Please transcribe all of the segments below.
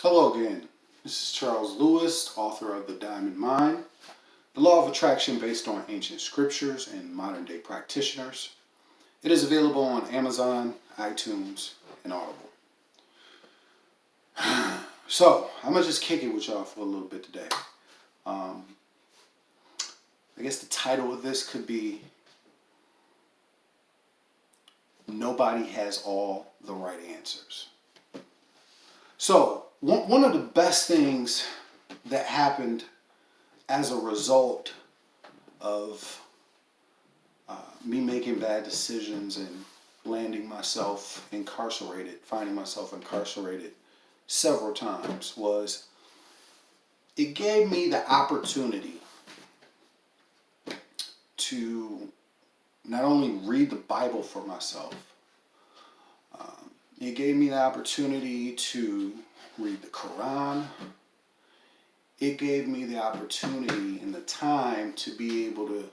Hello again. This is Charles Lewis, author of The Diamond Mind, The Law of Attraction Based on Ancient Scriptures and Modern Day Practitioners. It is available on Amazon, iTunes, and Audible. So, I'm going to just kick it with y'all for a little bit today. I guess the title of this could be Nobody Has All the Right Answers. So, one of the best things that happened as a result of me making bad decisions and finding myself incarcerated several times was it gave me the opportunity to not only read the Bible for myself, it gave me the opportunity to read the Quran. It gave me the opportunity and the time to be able to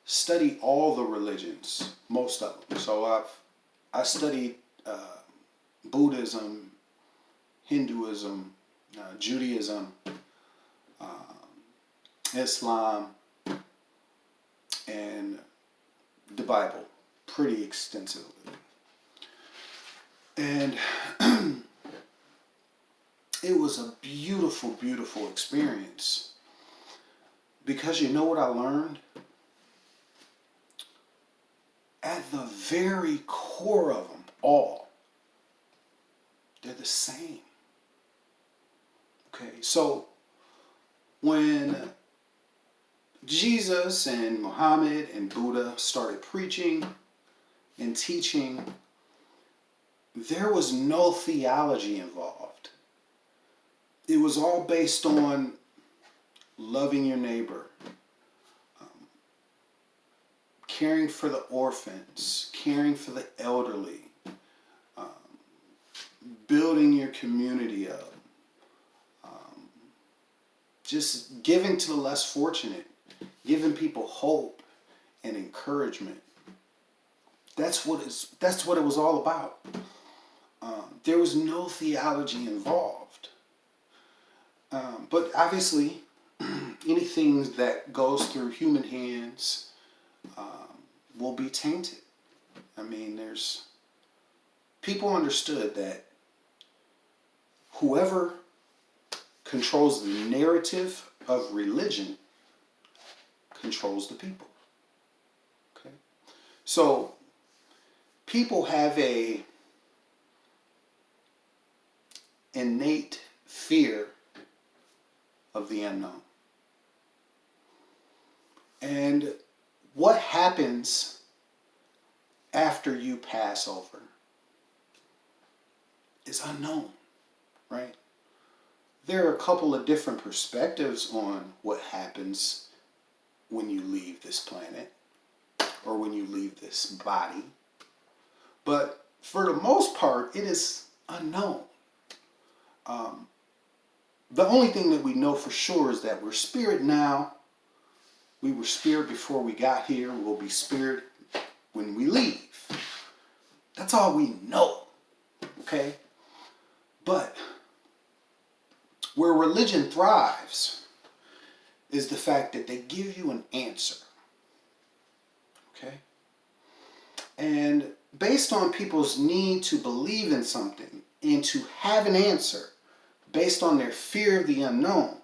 study all the religions, most of them. So I studied Buddhism, Hinduism, Judaism, Islam, and the Bible pretty extensively. And it was a beautiful, beautiful experience because you know what I learned? At the very core of them all, they're the same. Okay, so when Jesus and Muhammad and Buddha started preaching and teaching, there was no theology involved. It was all based on loving your neighbor, caring for the orphans, caring for the elderly, building your community up, just giving to the less fortunate, giving people hope and encouragement. That's what it was all about. There was no theology involved. But obviously, anything that goes through human hands will be tainted. I mean, people understood that whoever controls the narrative of religion controls the people. Okay? So, people have a innate fear of the unknown. And what happens after you pass over is unknown, right? There are a couple of different perspectives on what happens when you leave this planet or when you leave this body. But for the most part, it is unknown. The only thing that we know for sure is that we're spirit now. We were spirit before we got here. We'll be spirit when we leave. That's all we know. Okay? But where religion thrives is the fact that they give you an answer. Okay? And based on people's need to believe in something and to have an answer based on their fear of the unknown,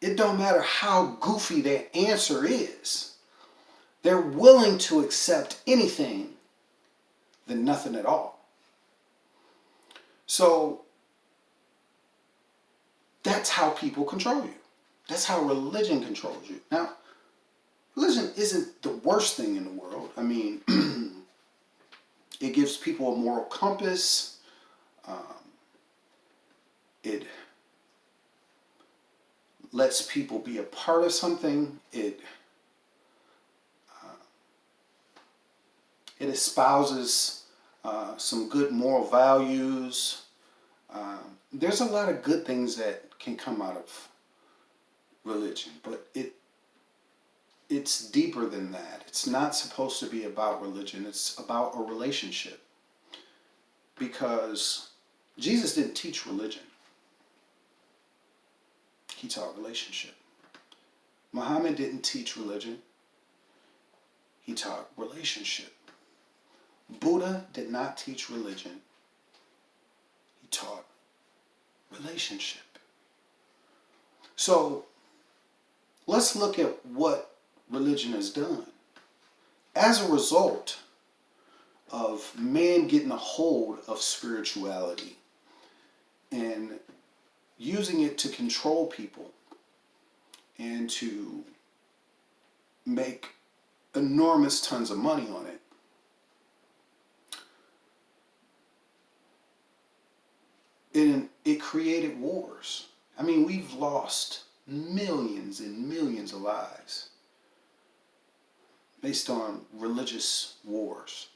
it don't matter how goofy that answer is. They're willing to accept anything than nothing at all. So that's how people control you. That's how religion controls you. Now, religion isn't the worst thing in the world. I mean, it gives people a moral compass. It lets people be a part of something. It espouses some good moral values. There's a lot of good things that can come out of religion, but it's deeper than that. It's not supposed to be about religion. It's about a relationship. Because Jesus didn't teach religion. He taught relationship. Muhammad didn't teach religion. He taught relationship. Buddha did not teach religion. He taught relationship. So let's look at what religion has done. As a result of man getting a hold of spirituality and using it to control people and to make enormous tons of money on it, it created wars. I mean, we've lost millions and millions of lives based on religious wars.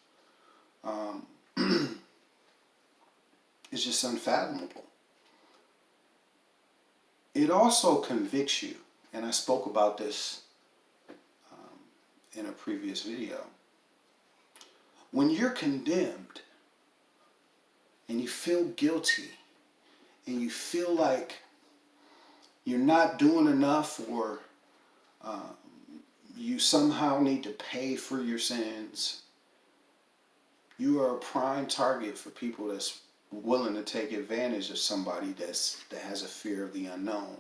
It's just unfathomable. It also convicts you, and I spoke about this in a previous video. When you're condemned and you feel guilty and you feel like you're not doing enough, or you somehow need to pay for your sins, you are a prime target for people that's willing to take advantage of somebody that has a fear of the unknown,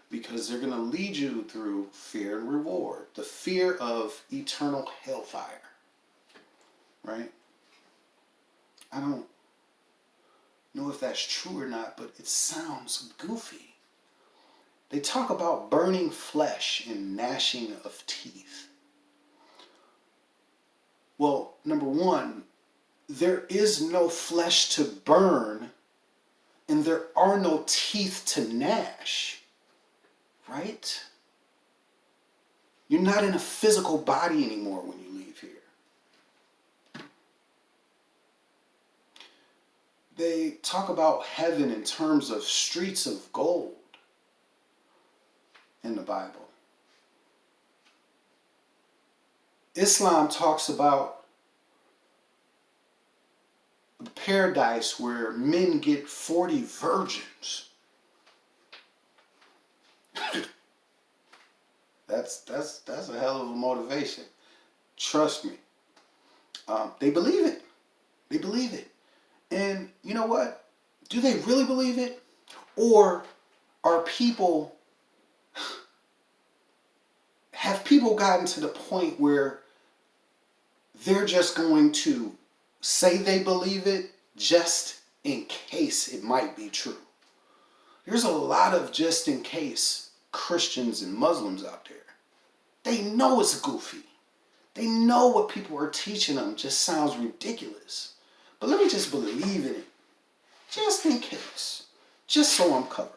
because they're going to lead you through fear and reward, the fear of eternal hellfire, right? I don't know if that's true or not, but it sounds goofy. They talk about burning flesh and gnashing of teeth. Well, number one, there is no flesh to burn and there are no teeth to gnash, right? You're not in a physical body anymore when you leave here. They talk about heaven in terms of streets of gold in the Bible. Islam talks about a paradise where men get 40 virgins. That's a hell of a motivation. Trust me. They believe it. They believe it. And you know what? Do they really believe it? Or are people... have people gotten to the point where they're just going to say they believe it just in case it might be true? There's a lot of just in case Christians and Muslims out there. They know it's goofy. They know what people are teaching them just sounds ridiculous. But let me just believe in it, just in case, just so I'm covered.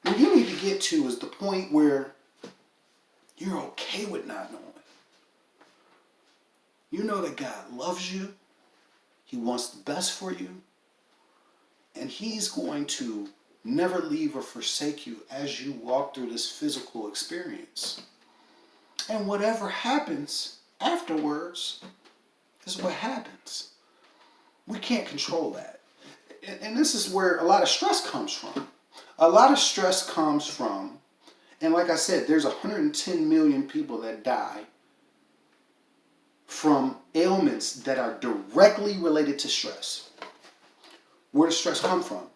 What you need to get to is the point where you're okay with not knowing. You know that God loves you. He wants the best for you. And He's going to never leave or forsake you as you walk through this physical experience. And whatever happens afterwards is what happens. We can't control that. And this is where a lot of stress comes from. A lot of stress comes from, and like I said, there's 110 million people that die from ailments that are directly related to stress. Where does stress come from?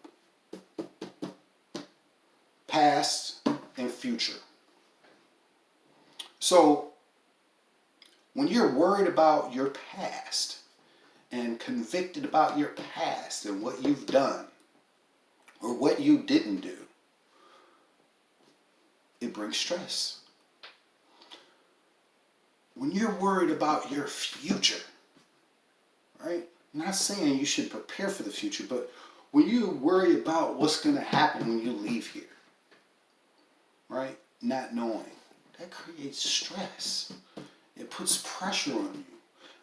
Past and future. So, when you're worried about your past and convicted about your past and what you've done or what you didn't do, it brings stress. When you're worried about your future, right? I'm not saying you should prepare for the future, but when you worry about what's going to happen when you leave here, right? Not knowing, that creates stress. It puts pressure on you.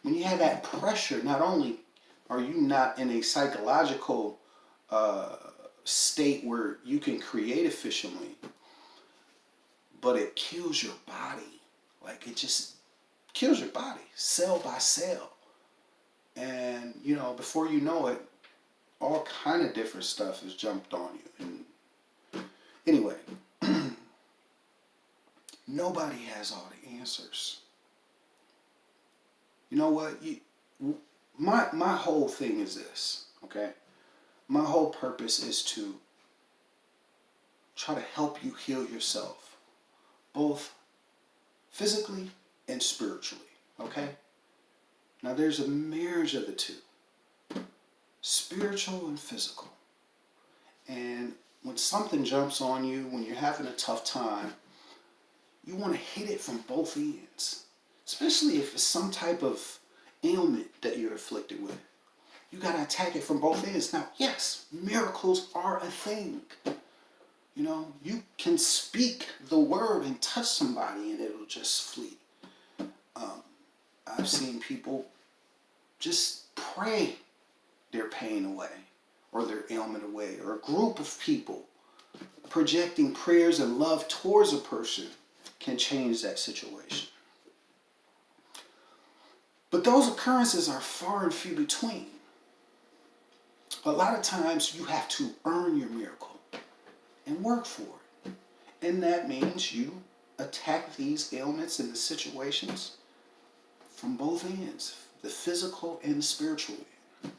When you have that pressure, not only are you not in a psychological state where you can create efficiently, but it kills your body. Like, it just kills your body, cell by cell. And, before you know it, all kind of different stuff has jumped on you. And anyway, nobody has all the answers. You know what? My whole thing is this, okay? My whole purpose is to try to help you heal yourself, both physically and spiritually, okay? Now there's a marriage of the two, spiritual and physical. And when something jumps on you, when you're having a tough time, you want to hit it from both ends, especially if it's some type of ailment that you're afflicted with. You got to attack it from both ends. Now, yes, miracles are a thing. You know, you can speak the word and touch somebody and it'll just flee. I've seen people just pray their pain away or their ailment away, or a group of people projecting prayers and love towards a person can change that situation. But those occurrences are far and few between. A lot of times you have to earn your miracle and work for it. And that means you attack these ailments and the situations from both ends, the physical and the spiritual end.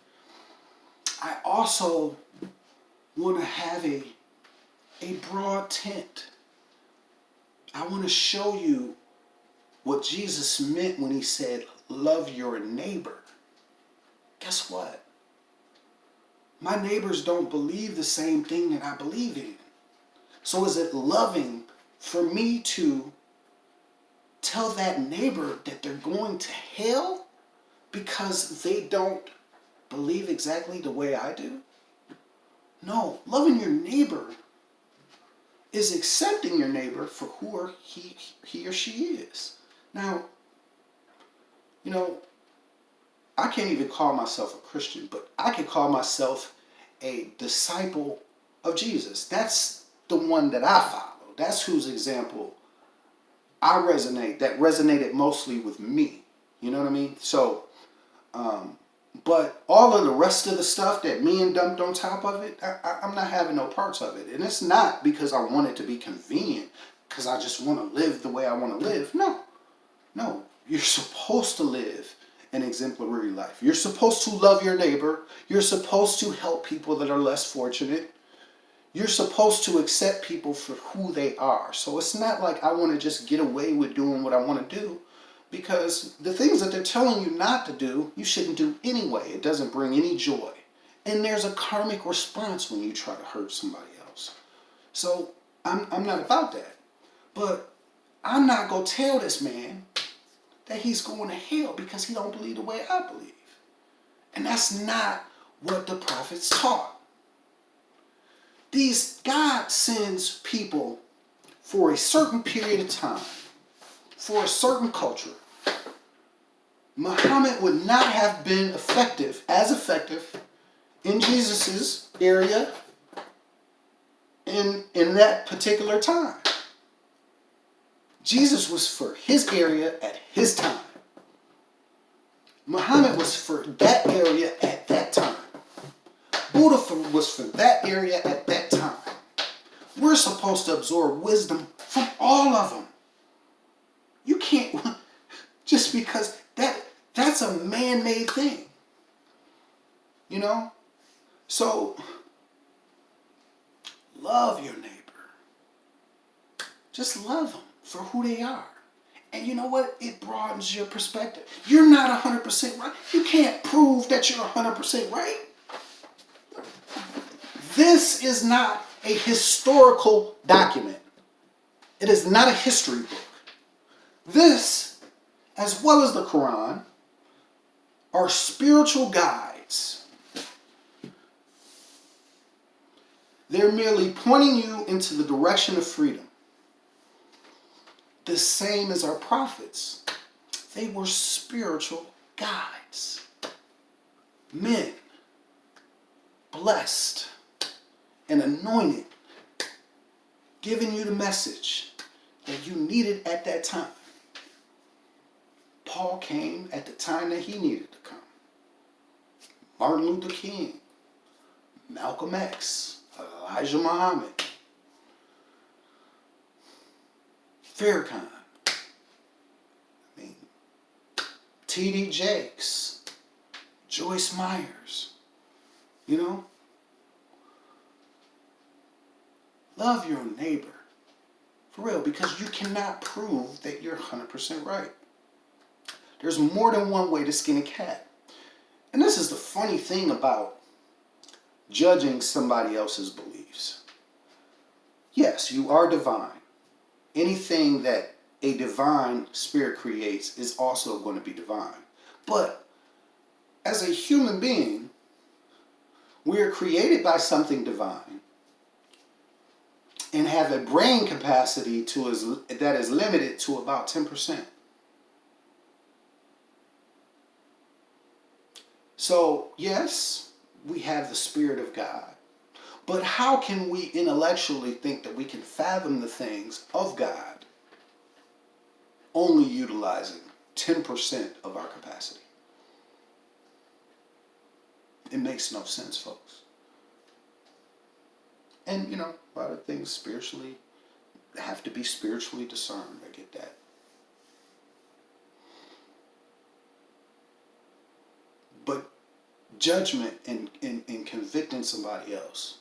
I also want to have a broad tent. I want to show you what Jesus meant when he said, love your neighbor. Guess what? My neighbors don't believe the same thing that I believe in. So is it loving for me to tell that neighbor that they're going to hell because they don't believe exactly the way I do? No, loving your neighbor is accepting your neighbor for who he or she is. Now, you know, I can't even call myself a Christian, but I can call myself a disciple of Jesus. That's the one that I follow. That's whose example that resonated mostly with me. You know what I mean? So, but all of the rest of the stuff that men dumped on top of it, I'm not having no parts of it. And it's not because I want it to be convenient, because I just want to live the way I want to live. No, you're supposed to live an exemplary life. You're supposed to love your neighbor. You're supposed to help people that are less fortunate. You're supposed to accept people for who they are. So it's not like I want to just get away with doing what I want to do, because the things that they're telling you not to do, you shouldn't do anyway. It doesn't bring any joy. And there's a karmic response when you try to hurt somebody else. So I'm not about that. But I'm not going to tell this man that he's going to hell because he don't believe the way I believe. And that's not what the prophets taught. God sends people for a certain period of time, for a certain culture. Muhammad would not have been as effective in Jesus's area in that particular time. Jesus was for his area at his time. Muhammad was for that area at that time. Buddha was for that area at that time. We're supposed to absorb wisdom from all of them. You can't, just because that's a man-made thing. You know? So, love your neighbor. Just love them for who they are. And you know what? It broadens your perspective. You're not 100% right. You can't prove that you're 100% right. This is not a historical document. It is not a history book. This, as well as the Quran, are spiritual guides. They're merely pointing you into the direction of freedom. The same as our prophets. They were spiritual guides. Men, blessed and anointed, giving you the message that you needed at that time. Paul came at the time that he needed to come. Martin Luther King Malcolm X, Elijah Muhammad, Farrakhan, I mean, T.D. Jakes, Joyce Myers, you know? Love your neighbor. For real, because you cannot prove that you're 100% right. There's more than one way to skin a cat. And this is the funny thing about judging somebody else's beliefs. Yes, you are divine. Anything that a divine spirit creates is also going to be divine. But as a human being, we are created by something divine and have a brain capacity that is limited to about 10%. So, yes, we have the Spirit of God. But how can we intellectually think that we can fathom the things of God only utilizing 10% of our capacity? It makes no sense, folks. And, you know, a lot of things spiritually have to be spiritually discerned. I get that. But judgment and convicting somebody else,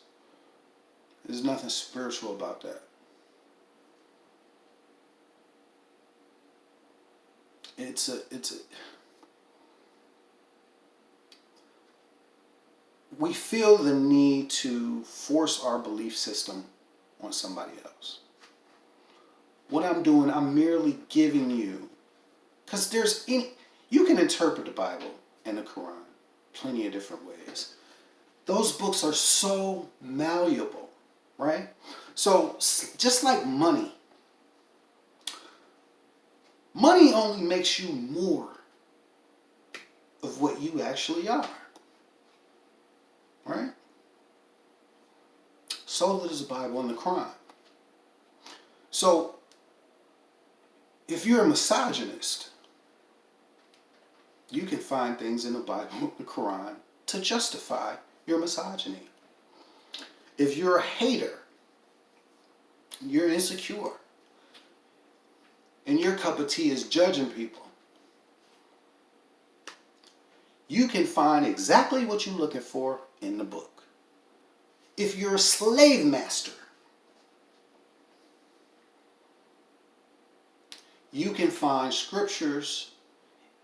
there's nothing spiritual about that. We feel the need to force our belief system on somebody else. What I'm doing, I'm merely giving you, because you can interpret the Bible and the Quran plenty of different ways. Those books are so malleable, right? So just like money only makes you more of what you actually are, right? So does the Bible and the Quran. So if you're a misogynist, you can find things in the Bible and the Quran to justify your misogyny. If you're a hater, you're insecure, and your cup of tea is judging people, you can find exactly what you're looking for in the book. If you're a slave master, you can find scriptures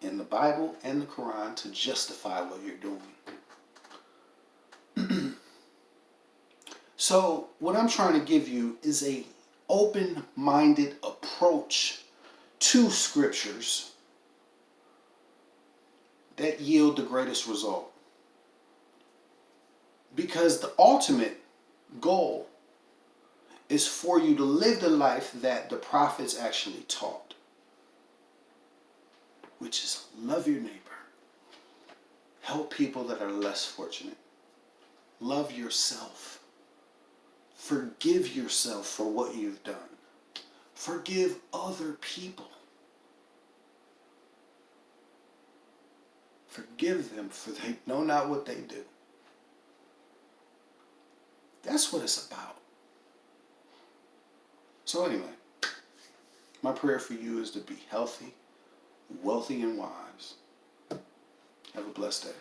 in the Bible and the Quran to justify what you're doing. So what I'm trying to give you is a open-minded approach to scriptures that yield the greatest result. Because the ultimate goal is for you to live the life that the prophets actually taught, which is love your neighbor, help people that are less fortunate, love yourself, forgive yourself for what you've done, forgive other people, forgive them for they know not what they do. That's what it's about. So anyway, my prayer for you is to be healthy, wealthy, and wise. Have a blessed day.